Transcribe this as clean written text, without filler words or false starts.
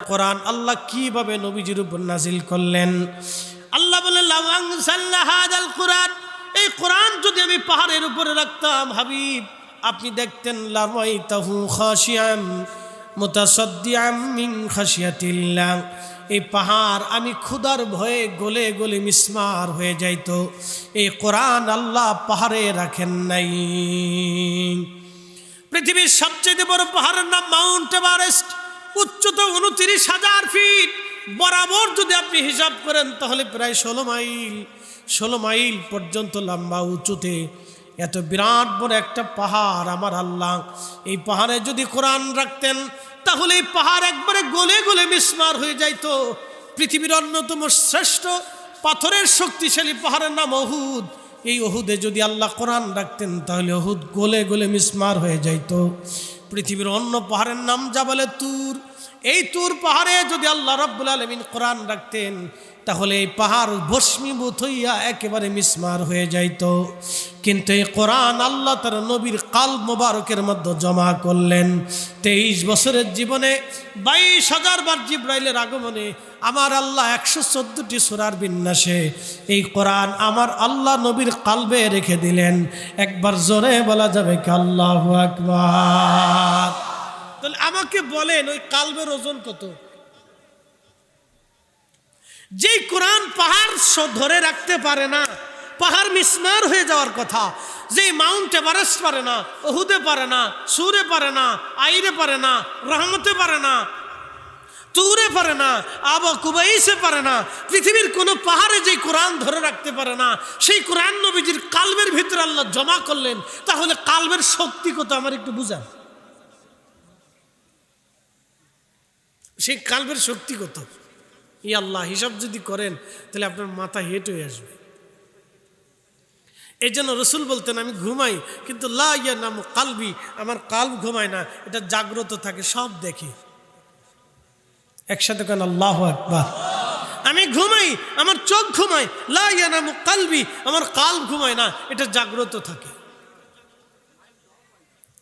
কোরআন আল্লাহ কিভাবে নবীজির উপর নাজিল করলেন। আল্লাহ বলেন লাউ আনজালনা হাযাল কুরআন, এই কোরআন যদি আমি পাহাড়ের উপরে রাখতাম হাবিব, আপনি দেখতেন লারাইতাহু খাশিয়াম মুতাসাদ্দিআম মিন খাশিয়াতিল্লাহ, এই পাহাড় আমি ক্ষুধার ভয়ে গলে গলে মিসমার হয়ে যাইত। এই কোরআন আল্লাহ পাহাড়ে রাখেন নাই। পৃথিবীর সবচেয়ে বড় পাহাড়ের নাম মাউন্ট এভারেস্ট, উচ্চতা 29,000 ফিট। বরাবর যদি আপনি হিসাব করেন তাহলে প্রায় 16 মাইল পর্যন্ত লম্বা উঁচুতে এত বিরাট বড় একটা পাহাড় আমার আল্লাহ। এই পাহাড়ে যদি কোরআন রাখতেন তাহলে এই পাহাড় একবারে গলে গলে মিসমার হয়ে যাইত। পৃথিবীর অন্যতম শ্রেষ্ঠ পাথরের শক্তিশালী পাহাড়ের নাম অহুদ, এই অহুদে যদি আল্লাহ কোরআন রাখতেন তাহলে অহুদ গলে গলে মিসমার হয়ে যাইত। পৃথিবীর অন্য পাহাড়ের নাম জাবালে তুর, এই তুর পাহাড়ে যদি আল্লাহ রাব্বুল আলামিন কোরআন রাখতেন তাহলে এই পাহাড় ভস্মীভূত হইয়া একেবারে মিসমার হয়ে যাইত। কিন্তু এই কোরআন আল্লাহ তার নবীর কালব মোবারকের মধ্যে জমা করলেন। 23 বছরের জীবনে 22,000 বার জিবরাইলের আগমনে আমার আল্লাহ 114টি সূরার বিন্যাসে এই কোরআন আমার আল্লাহ নবীর কালবে রেখে দিলেন। একবার জোরে বলা যাবে কি আল্লাহু আকবার। তাহলে আমাকে বলেন ওই কালবের ওজন কত? যেই কোরআন পাহাড় ধরে রাখতে পারে না, পাহাড় মিসমার হয়ে যাওয়ার কথা, যেই মাউন্ট এভারেস্ট পারে না, ওহুদে পারে না, সুরে পারে না, আইরে পারে না, রহমতে পারে না, তুরে পারে না, আবা কুবাইসে পারে না, পৃথিবীর কোনো পাহাড়ে যেই কোরআন ধরে রাখতে পারে না, সেই কোরআন নবীজির কালবের ভিতরে আল্লাহ জমা করলেন। তাহলে কালবের শক্তি কত আমার একটু বুঝান। সেই কালবের শক্তি কত? ই আল্লাহ, হিসাব যদি করেন তাহলে আপনার মাথা হেট হয়ে আসবে। এই জন্য রসুল বলতেন আমি ঘুমাই কিন্তু লা ইয়ানামু কালবি, আমার কালব ঘুমায় না, এটা জাগ্রত থাকে, সব দেখে। একসাথে কেন আল্লাহু আকবার। আমি ঘুমাই, আমার চোখ ঘুমায়, লা ইয়ানামু কালবি, আমার কালব ঘুমায় না, এটা জাগ্রত থাকে।